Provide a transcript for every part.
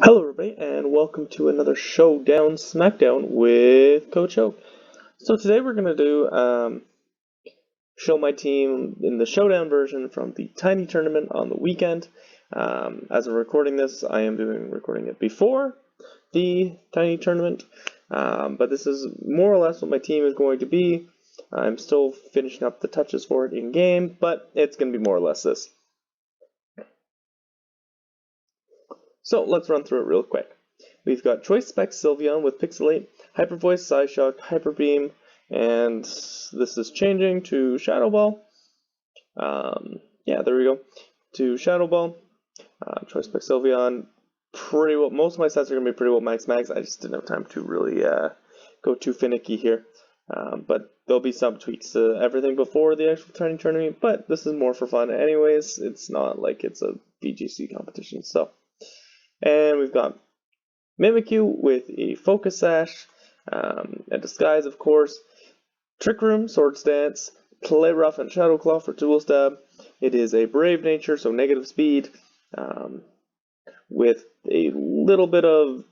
Hello, everybody, and welcome to another Showdown Smackdown with Coach Oak. So today we're gonna do show my team in the Showdown version from the Tiny tournament on the weekend. As I'm recording this, I am recording it before the Tiny tournament, but this is more or less what my team is going to be. I'm still finishing up the touches for it in game, but it's gonna be more or less this. So let's run through it real quick. We've got Choice Spec Sylveon with Pixelate, Hyper Voice, Psyshock, Hyper Beam, and this is changing to Shadow Ball. Yeah, there we go. To Shadow Ball. Choice Spec Sylveon. Pretty well. Most of my sets are going to be pretty well max. I just didn't have time to really go too finicky here. But there'll be some tweaks to everything before the actual Tiny tournament. But this is more for fun, anyways. It's not like it's a VGC competition. So, and we've got Mimikyu with a Focus Sash, a Disguise, of course, Trick Room, Swords Dance, Play Rough, and Shadow Claw for Dual Stab. It is a Brave Nature, so negative speed, with a little bit of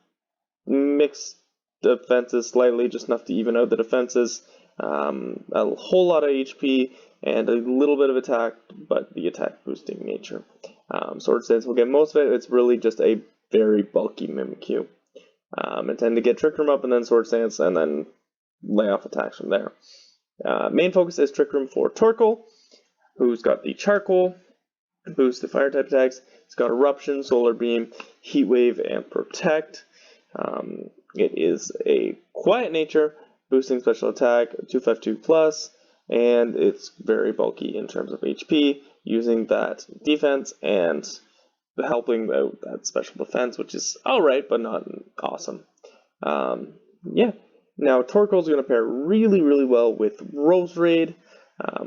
mixed defenses, slightly, just enough to even out the defenses. A whole lot of HP and a little bit of attack, but the attack boosting nature. Swords Dance will get most of it. It's really just a very bulky Mimikyu. Intend to get Trick Room up and then Swords Dance and then lay off attacks from there. Main focus is Trick Room for Torkoal, who's got the Charcoal, boost the fire type attacks. It's got Eruption, Solar Beam, Heat Wave, and Protect. It is a quiet nature, boosting special attack, 252 plus, and it's very bulky in terms of HP, using that defense and helping out that special defense, which is alright, but not awesome. Yeah. Now, Torkoal is going to pair really, really well with Roserade,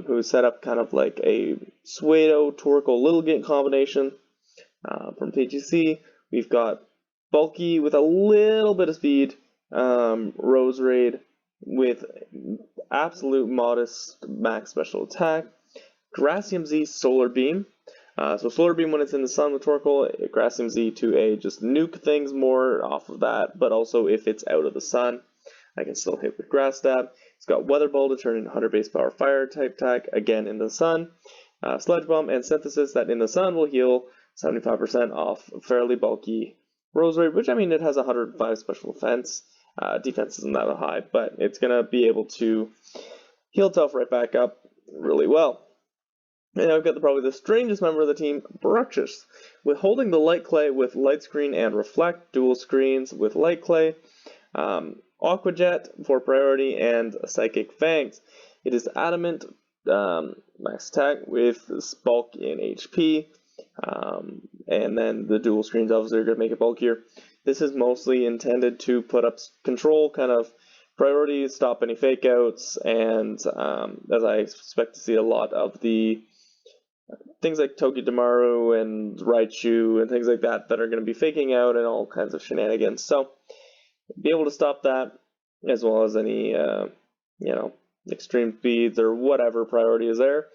who is set up kind of like a Suedo Torkoal Littlegate combination. From TGC, we've got bulky with a little bit of speed, Roserade with absolute modest max special attack, Gracium Z Solar Beam. So Solar Beam when it's in the sun with Torkoal, Gracium Z to just nuke things more off of that, but also if it's out of the sun, I can still hit with Grass Stab. It's got Weather Ball to turn into 100 base power fire type attack, again in the sun. Sludge Bomb and Synthesis that in the sun will heal 75% off fairly bulky Roserade, which I mean it has 105 special defense. Defense isn't that high, but it's going to be able to heal itself right back up really well. And I've got probably the strangest member of the team, Bruxish, with holding the Light Clay with Light Screen and Reflect, dual screens with Light Clay, Aqua Jet for priority, and Psychic Fangs. It is Adamant, max attack with bulk in HP, and then the dual screens obviously are going to make it bulkier. This is mostly intended to put up control, kind of priorities, stop any fake outs, and as I expect to see a lot of the things like Togedemaru and Raichu and things like that are going to be faking out and all kinds of shenanigans. So be able to stop that as well as any, extreme speeds or whatever priority is there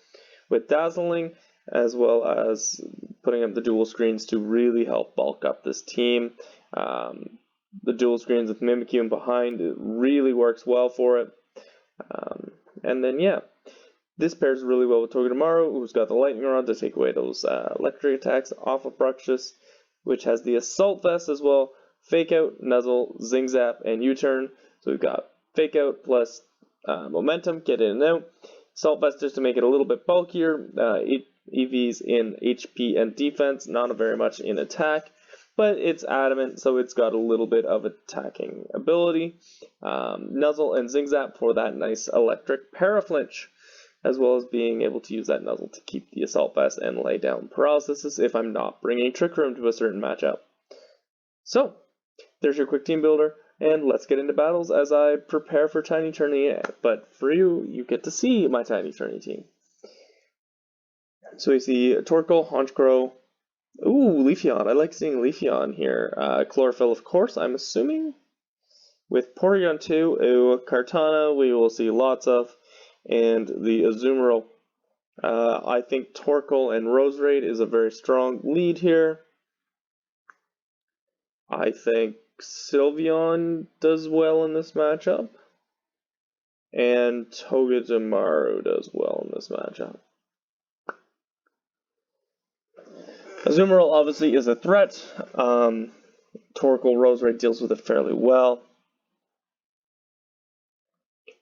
with Dazzling, as well as putting up the dual screens to really help bulk up this team. The dual screens with Mimikyu in behind, it really works well for it. And then, yeah. This pairs really well with Togedemaru, who's got the Lightning Rod to take away those electric attacks off of Bruxish, which has the Assault Vest as well, Fake Out, Nuzzle, Zing Zap, and U-Turn. So we've got Fake Out plus Momentum, get in and out. Assault Vest just to make it a little bit bulkier. EVs in HP and defense, not very much in attack, but it's adamant, so it's got a little bit of attacking ability. Nuzzle and Zing Zap for that nice electric Paraflinch, as well as being able to use that Nuzzle to keep the Assault Vest and lay down paralysis if I'm not bringing Trick Room to a certain matchup. So, there's your quick team builder, and let's get into battles as I prepare for Tiny Tourney, but for you, you get to see my Tiny Tourney team. So we see Torkoal, Honchkrow, ooh, Leafeon, I like seeing Leafeon here. Chlorophyll, of course, I'm assuming. With Porygon 2, Kartana, we will see lots of, and the Azumarill. I think Torkoal and Roserade is a very strong lead here. I think Sylveon does well in this matchup, and Togedemaru does well in this matchup. Azumarill obviously is a threat. Torkoal Roserade deals with it fairly well.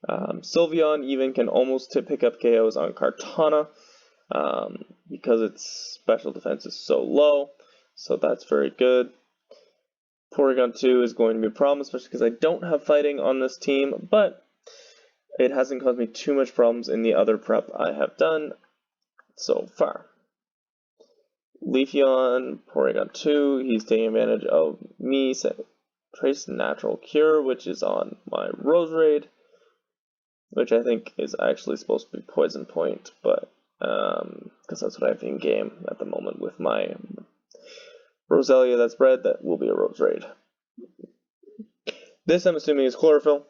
Sylveon even can almost pick up KOs on Kartana because its special defense is so low, so that's very good. Porygon 2 is going to be a problem, especially because I don't have fighting on this team, but it hasn't caused me too much problems in the other prep I have done so far. Leafeon, Porygon 2, he's taking advantage of me saying Trace Natural Cure, which is on my Roserade, which I think is actually supposed to be Poison Point, but because that's what I have in game at the moment with my Roselia that's bred, that will be a Roserade. This I'm assuming is Chlorophyll.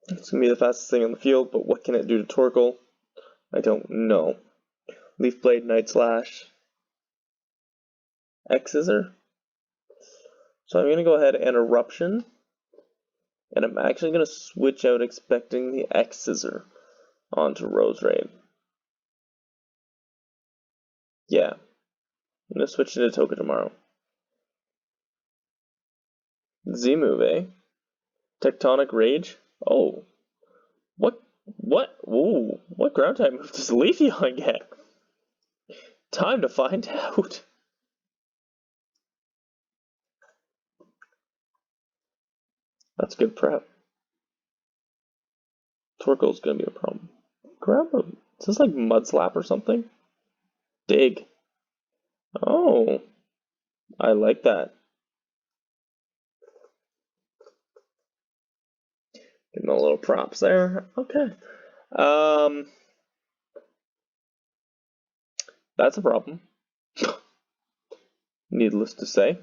It's going to be the fastest thing on the field, but what can it do to Torkoal? I don't know. Leaf Blade, Night Slash, X-Scissor. So I'm going to go ahead and Eruption, and I'm actually going to switch out expecting the X-Scissor onto Roserade. Yeah, I'm going to switch into Togedemaru. Z-move, eh? Tectonic Rage? Oh. What? Ooh, what ground type move does Leafeon get? Time to find out. That's good prep. Torkoal's gonna be a problem. Grab a... Is this like Mud Slap or something? Dig. Oh. I like that. Give him a little props there. Okay. That's a problem. Needless to say.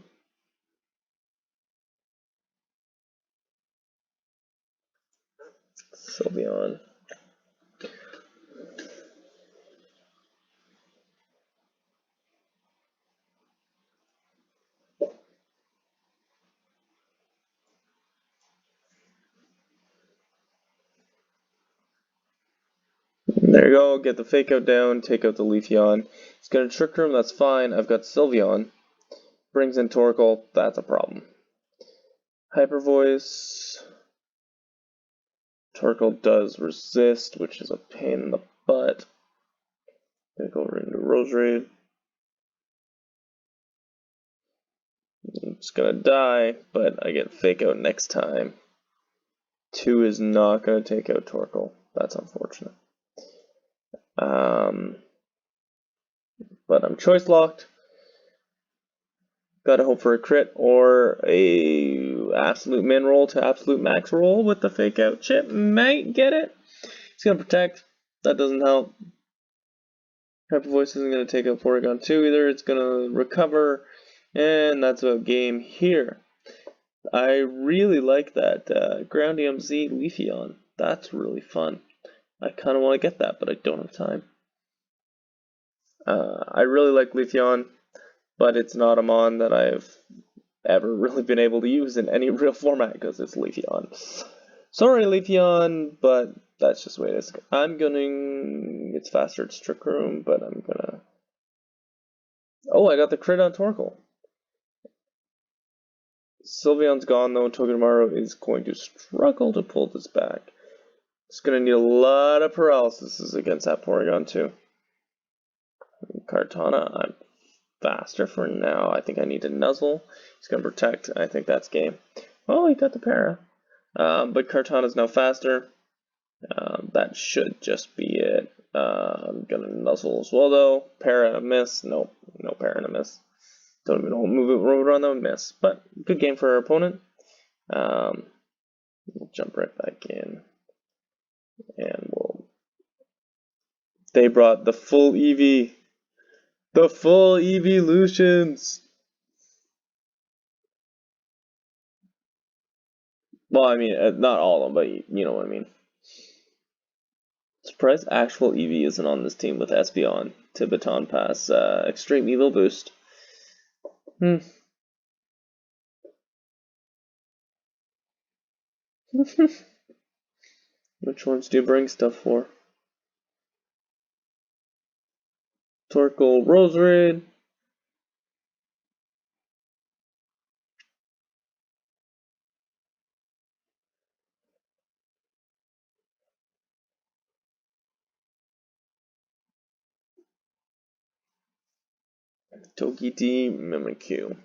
Sylveon. There you go, get the fake out down, take out the Leafeon. He's got a Trick Room, that's fine. I've got Sylveon. Brings in Torkoal, that's a problem. Hyper Voice. Torkoal does resist, which is a pain in the butt. Gonna go over into Roserade. It's gonna die, but I get fake out next time. 2 is not gonna take out Torkoal. That's unfortunate. But I'm choice locked. Gotta hope for a crit or a absolute min roll to absolute max roll with the fake out chip. Might get it. He's gonna protect. That doesn't help. Hyper Voice isn't gonna take out Porygon 2 either. It's gonna recover. And that's a game here. I really like that Ground EMZ Leafeon. That's really fun. I kind of want to get that, but I don't have time. I really like Leafeon, but it's not a mon that I've ever really been able to use in any real format because it's Leafeon. Sorry, Leafeon, but that's just the way it is. It's faster, it's Trick Room, but I'm gonna... Oh, I got the crit on Torkoal. Sylveon's gone though, Togedemaru is going to struggle to pull this back. It's going to need a lot of paralysis against that Porygon too. Kartana, I'm faster for now. I think I need to nuzzle. He's going to protect. I think that's game. Oh, he got the para. But Kartana's now faster. That should just be it. I'm going to nuzzle as well though. Para and a miss. Nope, no para and a miss. Don't even know what move it would run that would miss. But good game for our opponent. We'll jump right back in. And they brought the full EV. The full evolutions. Well, I mean, not all of them, but you know what I mean. Surprised actual EV isn't on this team with Espeon to Baton Pass Extreme Evil Boost. Which ones do you bring stuff for? Torkoal, Roserade. Togepi, Mimikyu.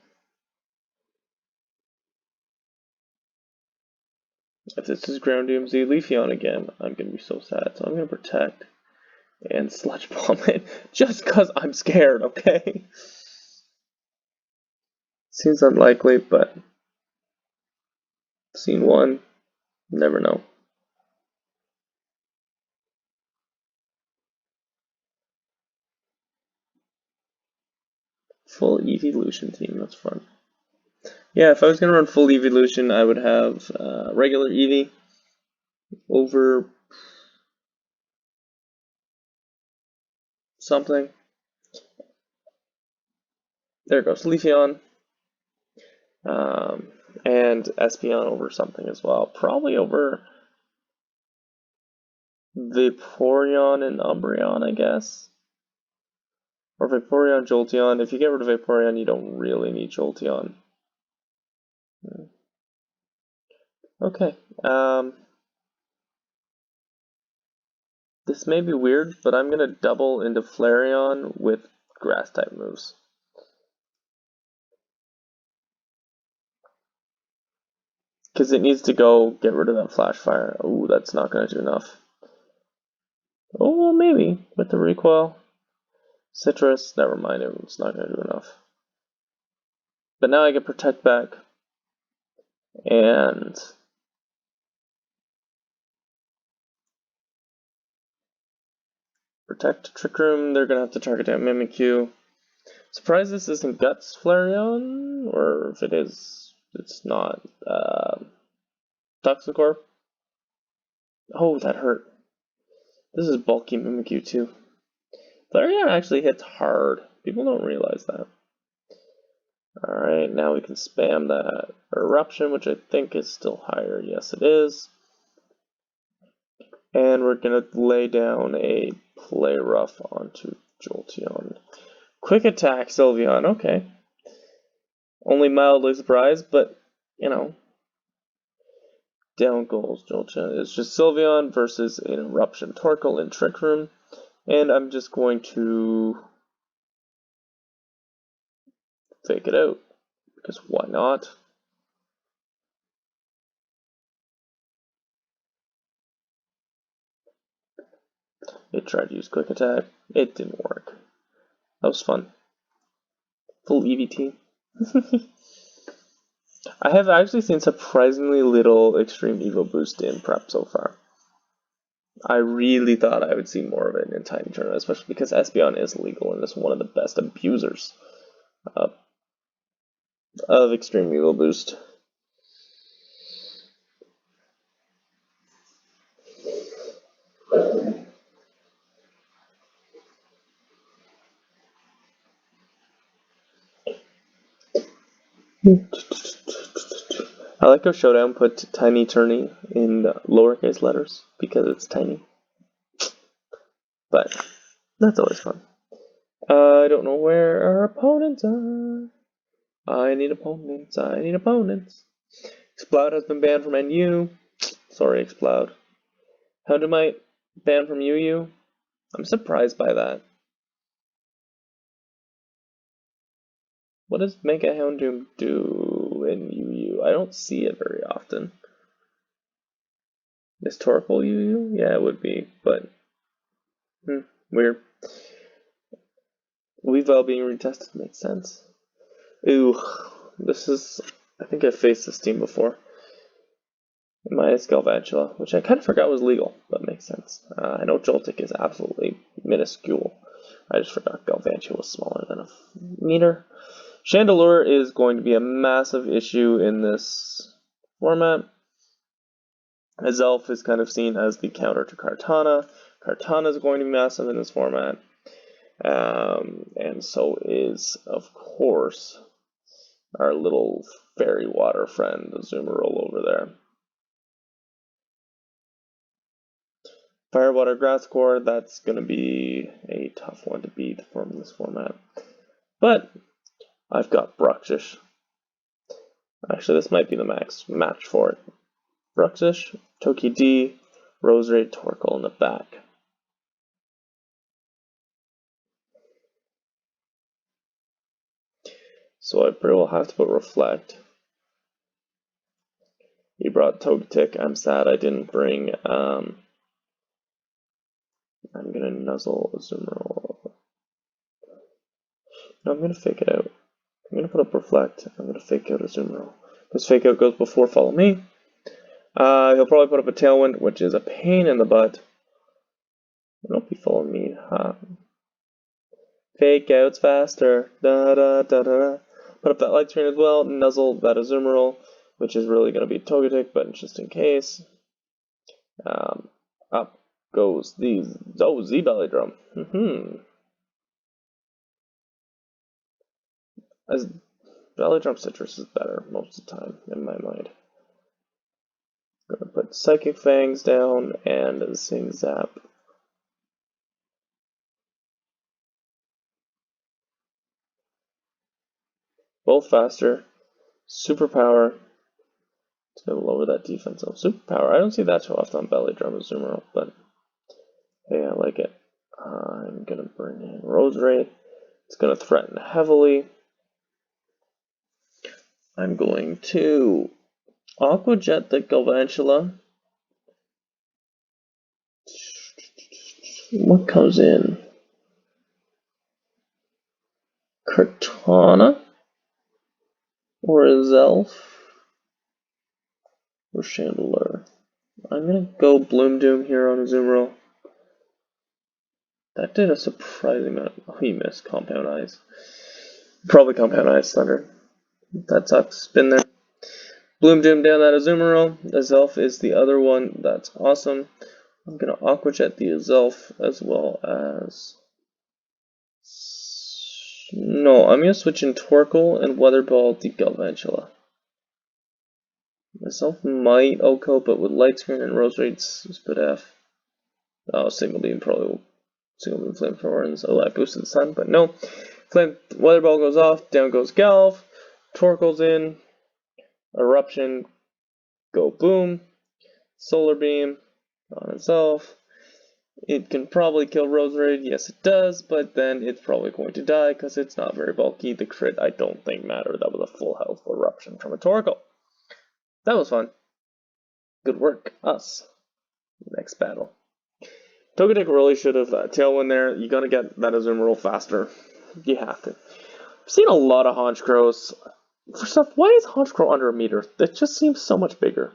If this is Ground DMZ Leafeon again, I'm gonna be so sad. So I'm gonna protect and Sludge Bomb it just cause I'm scared, okay? Seems unlikely, but seen one, never know. Full evolution team, that's fun. Yeah, if I was gonna run full evolution, I would have regular Eevee over something. There it goes, Leafeon. And Espeon over something as well. Probably over Vaporeon and Umbreon, I guess. Or Vaporeon, Jolteon. If you get rid of Vaporeon, you don't really need Jolteon. Okay. This may be weird, but I'm gonna double into Flareon with grass type moves. Because it needs to go get rid of that Flash Fire. Oh, that's not gonna do enough. Oh, well, maybe. With the recoil. Citrus, never mind, it's not gonna do enough. But now I get Protect back. And Protect Trick Room, they're gonna have to target down Mimikyu. Surprised this isn't Guts Flareon, or if it is, it's not. Toxicorp. Oh, that hurt. This is bulky Mimikyu too. Flareon actually hits hard. People don't realize that. Alright, now we can spam that Eruption, which I think is still higher. Yes, it is. And we're going to lay down a Play Rough onto Jolteon. Quick Attack Sylveon, okay. Only mildly surprised, but, you know. Down goes Jolteon. It's just Sylveon versus an Eruption Torkoal in Trick Room. And I'm just going to fake it out, because why not? It tried to use Quick Attack. It didn't work. That was fun. Full EVT. I have actually seen surprisingly little Extreme Evo Boost in prep so far. I really thought I would see more of it in Tiny Tournament, especially because Espeon is legal and is one of the best abusers of Extreme Evo Boost. I like how Showdown put Tiny Tourney in lowercase letters because it's tiny. But that's always fun. I don't know where our opponents are. I need opponents. I need opponents. Exploud has been banned from NU. Sorry, Exploud. Houndemite banned from UU. I'm surprised by that. What does Mega Houndoom do in UU? I don't see it very often. Is Torkoal UU? Yeah, it would be, but weird. Weavile being retested makes sense. Ooh, this is. I think I've faced this team before. Minus Galvantula, which I kind of forgot was legal, but makes sense. I know Joltik is absolutely minuscule. I just forgot Galvantula was smaller than a meter. Chandelure is going to be a massive issue in this format. Azelf is kind of seen as the counter to Kartana. Kartana is going to be massive in this format. And so is, of course, our little fairy water friend, the Zoomerol over there. Firewater Grass Core, that's going to be a tough one to beat from this format. But I've got Bruxish. Actually, this might be the max match for it. Bruxish, Toki D, Roserade, Torkoal in the back. So I pretty well have to put Reflect. He brought Togetic. I'm sad I didn't bring, I'm gonna nuzzle Azumarill. No, I'm gonna fake it out. I'm gonna put up Reflect. I'm gonna fake out Azumarill. Because fake out goes before Follow Me. He'll probably put up a Tailwind, which is a pain in the butt. Don't be following me, huh? Fake outs faster. Da da da da. Put up that light screen as well. Nuzzle that Azumarill, which is really going to be Togetic, but just in case. Up goes the Z-Belly Drum. As Belly Drum Citrus is better most of the time, in my mind. I'm going to put Psychic Fangs down and Sing Zap. Both faster. Superpower. It's going to lower that defense. Oh, Superpower. I don't see that too often on Belly Drum Azumarill, but hey, I like it. I'm going to bring in Roserade. It's going to threaten heavily. I'm going to Aqua Jet the Galvantula. What comes in? Cortana? Or a Zelf? Or Chandelure? I'm gonna go Bloom Doom here on Azumarill. That did a surprising amount. Oh, he missed Compound Eyes. Probably Compound Eyes Thunder. That sucks. Spin there. Bloom Doom down that Azumarill. Azelf is the other one. That's awesome. I'm gonna Aqua Jet the Azelf as well as... No, I'm gonna switch in Torkoal and Weather Ball the Galvantula. Myself might OHKO, but with Light Screen and Roserade, split F. Oh, Single Beam probably will. Single Beam Flamethrower. Oh, I boosted the sun, but no. Weather Ball goes off, down goes Galv. Torkoal's in. Eruption. Go boom. Solar Beam on itself. It can probably kill Roserade. Yes, it does, but then it's probably going to die because it's not very bulky. The crit, I don't think mattered. That was a full health Eruption from a Torkoal. That was fun. Good work, us. Next battle. Togetic really should have Tailwind there. You're gonna get that Azumarill faster. You have to. I've seen a lot of Honchkrows. For stuff, why is Honchkrow under a meter? That just seems so much bigger.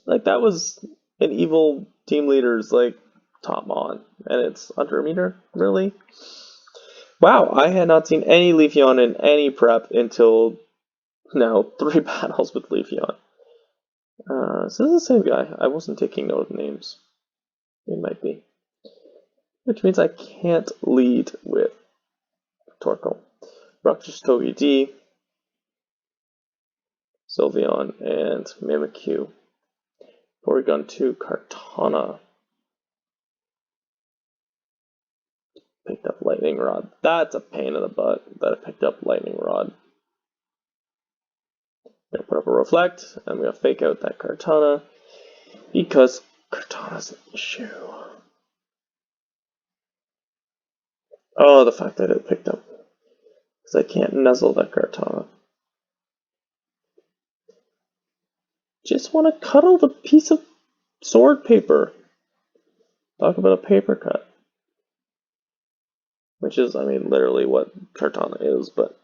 Like that was an evil team leader's like top mon, and it's under a meter. Really? Wow, I had not seen any Leafeon in any prep until now. 3 battles with Leafeon. So this is the same guy. I wasn't taking note of names. It might be. Which means I can't lead with Torkoal. Bruxish, Togi D, Sylveon, and Mimikyu. Porygon 2, Kartana. Picked up Lightning Rod. That's a pain in the butt that I picked up Lightning Rod. Gonna put up a Reflect. I'm gonna fake out that Kartana because Kartana's an issue. Oh, the fact that it picked up. Because I can't nuzzle that Kartana. Just want to cuddle the piece of sword paper. Talk about a paper cut. Which is, I mean, literally what Kartana is, but...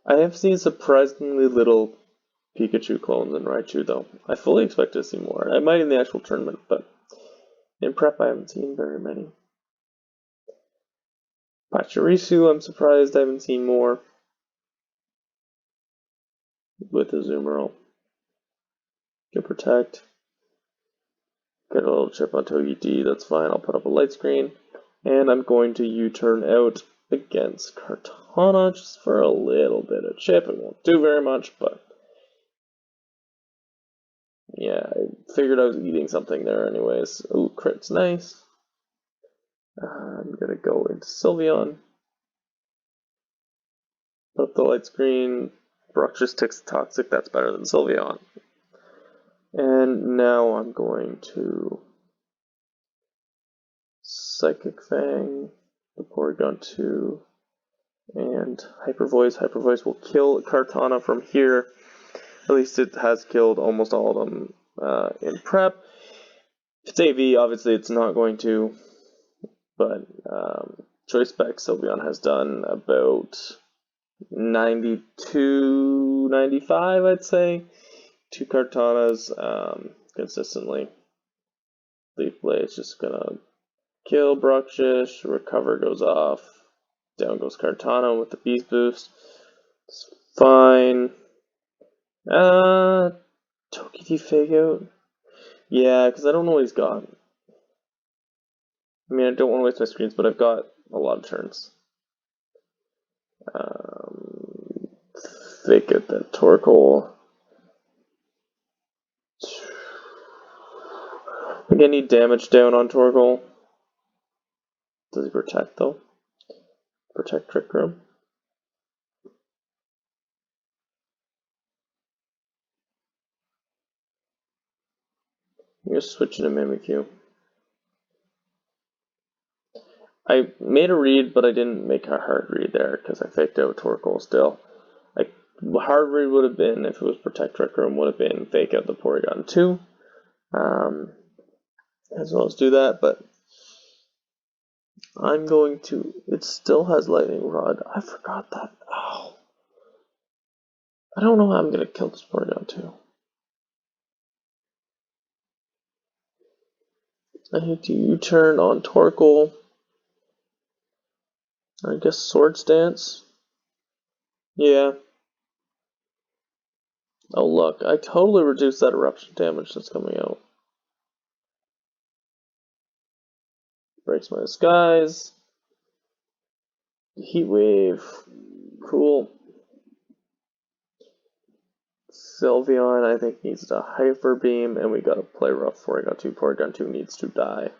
I have seen surprisingly little Pikachu clones in Raichu, though. I fully expect to see more. I might in the actual tournament, but in prep I haven't seen very many. Pachirisu, I'm surprised I haven't seen more. With Azumarill. Get Protect. Get a little chip on Togi D, that's fine. I'll put up a light screen. And I'm going to U-turn out against Kartana just for a little bit of chip. It won't do very much, but yeah, I figured I was eating something there anyways. Ooh, crit's nice. I'm gonna go into Sylveon. Put up the light screen. Brock just ticks Toxic, that's better than Sylveon. And now I'm going to Psychic Fang, the Porygon 2, and Hyper Voice. Hyper Voice will kill Kartana from here. At least it has killed almost all of them in prep. If it's AV, obviously it's not going to, but Choice Spec Sylveon has done about 92, 95, I'd say. 2 Kartanas consistently. Leaf Blade is just gonna kill Bruxish, Recover goes off, down goes Kartana with the Beast Boost. It's fine. Togepi Fake Out? Yeah, because I don't know what he's got. I mean, I don't want to waste my screens, but I've got a lot of turns. Fake Out that Torkoal. I think I need damage down on Torkoal. Does he protect though? Protect Trick Room. I'm gonna switch into Mimikyu. I made a read, but I didn't make a hard read there because I faked out Torkoal still. Hard read would have been, if it was Protect Trick Room, would have been fake out the Porygon 2. As well as do that, but I'm going to. It still has Lightning Rod. I forgot that. Oh. I don't know how I'm going to kill this Porygon 2. I need to U-turn on Torkoal. I guess Swords Dance. Yeah. Oh look, I totally reduced that eruption damage that's coming out. Breaks my disguise. Heat Wave. Cool. Sylveon, I think, needs to Hyper Beam, and we gotta play rough Porygon 2. Porygon 2 needs to die.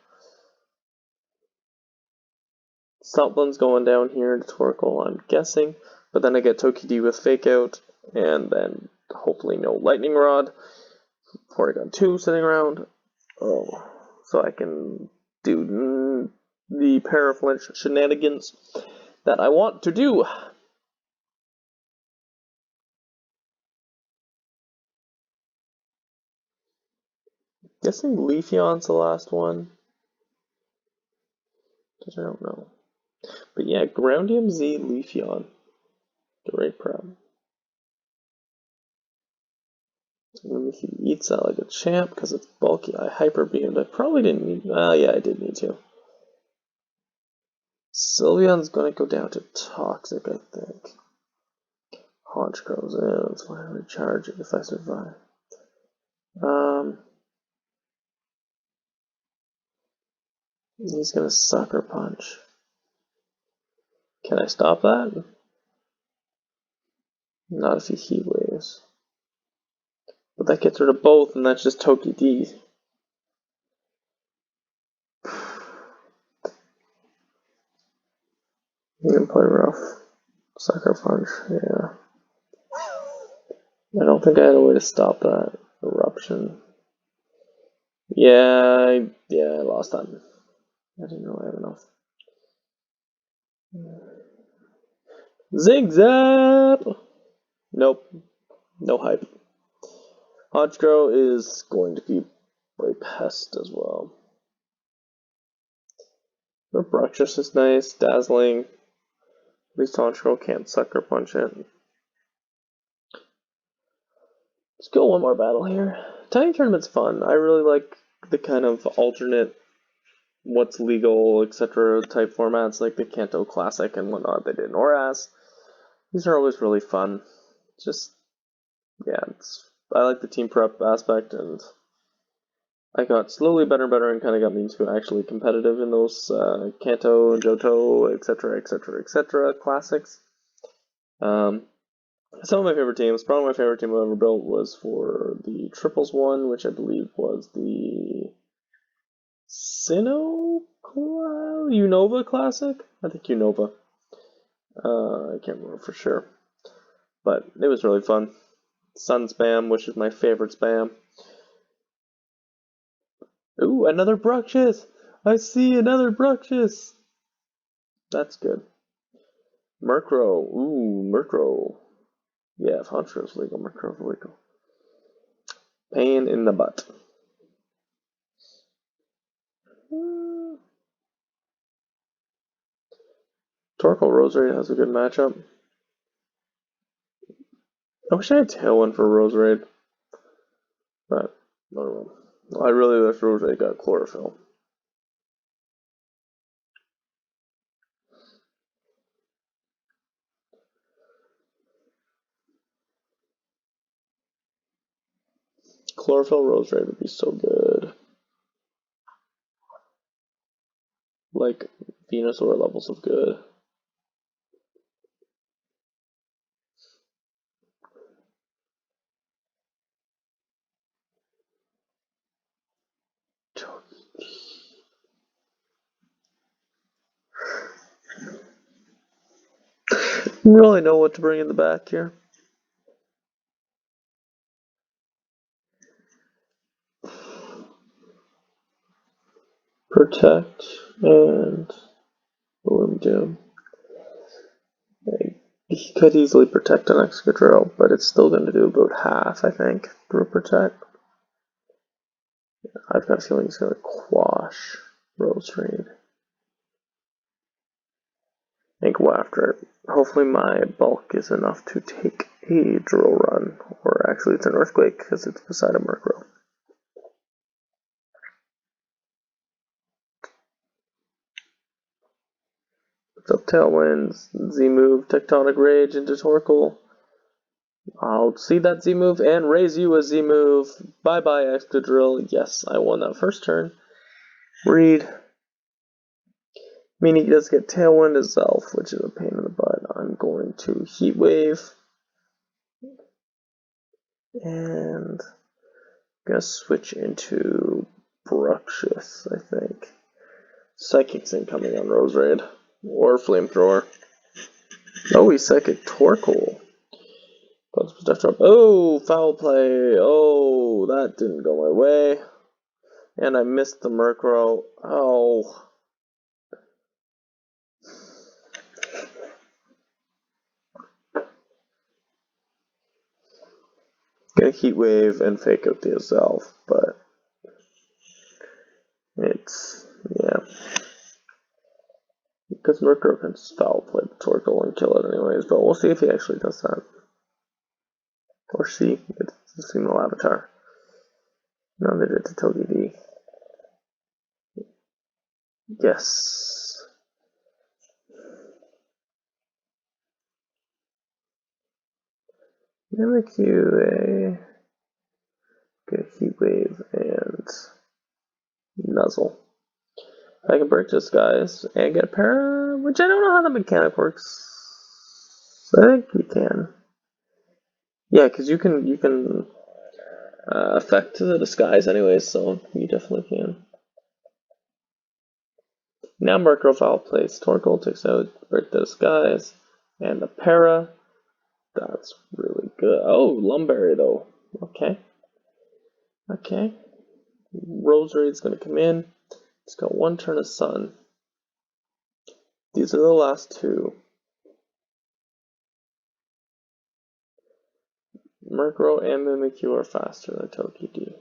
Stoutland's going down here to Torkoal, I'm guessing. But then I get Togepi with Fake Out, and then hopefully no Lightning Rod. Porygon 2 sitting around. Oh, so I can do the Paraflinch shenanigans that I want to do. Guessing Leafeon's the last one. I don't know. But yeah, Groundium Z Leafeon. Great prep. And he eats that like a champ because it's bulky. I Hyper Beamed. I probably didn't need. Yeah, I did need to. Sylveon's gonna go down to Toxic, I think. Haunch goes in. That's why I recharge it if I survive. He's gonna Sucker Punch. Can I stop that? Not if he Heat Waves. But that gets rid of both, and that's just Togepi. You can play rough. Sucker Punch, yeah. I don't think I had a way to stop that eruption. Yeah, I lost that. I didn't really have enough. Zigzag! Nope. No hype. Honchkrow is going to be a pest as well. But Bruxish is nice, dazzling. At least Honchkrow can't Sucker Punch it. Let's go one more battle here. Tiny Tournament's fun. I really like the kind of alternate what's legal, etc. type formats like the Kanto Classic and whatnot they did in Oras. These are always really fun. Just, yeah, I like the team prep aspect, and I got slowly better and better and kind of got me into actually competitive in those Kanto, Johto, etc., etc., etc. classics. Some of my favorite teams, probably my favorite team I ever built was for the triples one, which I believe was the Unova Classic? I think Unova. I can't remember for sure. But it was really fun. Sun Spam, which is my favorite spam. Ooh, another Bruxish! I see another Bruxish! That's good. Murkrow. Ooh, Murkrow. Yeah, if Hunter's legal, Murkrow's legal. Pain in the butt. Torkoal Roserade has a good matchup. I wish I had Tailwind for Roserade. But, I don't know. I really wish Roserade got Chlorophyll. Chlorophyll Roserade would be so good. Like Venusaur levels of good. Really know what to bring in the back here. Protect and Bloom Doom. He could easily protect an Excadrill, but it's still going to do about half, I think, through protect. I've got a feeling he's going to quash Roserade and go after it. Hopefully my bulk is enough to take a drill run, or actually it's an earthquake because it's beside a Murkrow. What's up, Tailwinds? Z-move, Tectonic Rage into Torkoal. I'll see that Z-move and raise you a Z-move. Bye-bye, Excadrill. Yes, I won that first turn. Read. Meaning he does get Tailwind as Elf, which is a pain in the butt. I'm going to Heat Wave. And I'm going to switch into Bruxish, I think. Psychic's incoming on Roserade. Or Flamethrower. Oh, he's Psychic Torkoal. Oh, foul play. Oh, that didn't go my way. And I missed the Murkrow. Oh. Gonna Heat Wave and fake out the Azelf, but it's, yeah. Because Murkrow can just foul play the Torkoal and kill it anyways, but we'll see if he actually does that. Or she. It's a female avatar. No, they did to Togepi. Yes. Mimikyu, get Heat Wave and Nuzzle. I can break Disguise and get a Para, which I don't know how the mechanic works. I think you can. Yeah, because you can affect the Disguise anyways, so you definitely can. Now Murkrow foul plays. Torkoal takes out Break the Disguise and the Para. That's really good. Oh, Lumberry though. Okay. Okay. Roserade's gonna come in. It's got one turn of Sun. These are the last two. Murkrow and Mimikyu are faster than Togepi.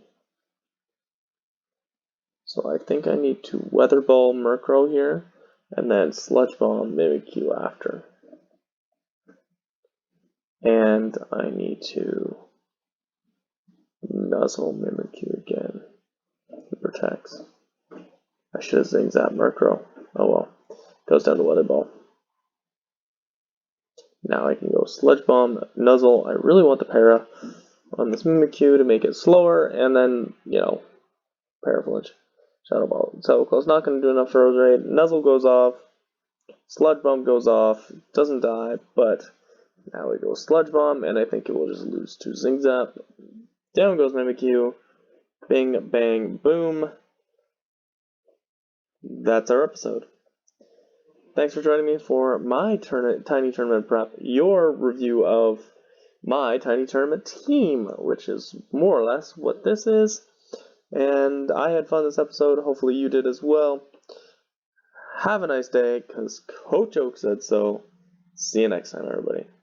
So I think I need to Weather Ball Murkrow here, and then Sludge Bomb Mimikyu after. And I need to Nuzzle Mimikyu again. It protects. I should have Zing Zap Murkrow. Oh well. Goes down to Weather Ball. Now I can go Sludge Bomb, Nuzzle. I really want the Para on this Mimikyu to make it slower, and then, you know, Paraflinch. Shadow Ball. So close, not going to do enough for Roserade. Nuzzle goes off. Sludge Bomb goes off. Doesn't die, but now we go Sludge Bomb, and I think it will just lose to Zing Zap. Down goes Mimikyu. Bing, bang, boom. That's our episode. Thanks for joining me for my Tiny Tournament prep, your review of my Tiny Tournament team, which is more or less what this is. And I had fun this episode. Hopefully you did as well. Have a nice day, because Coach Oak said so. See you next time, everybody.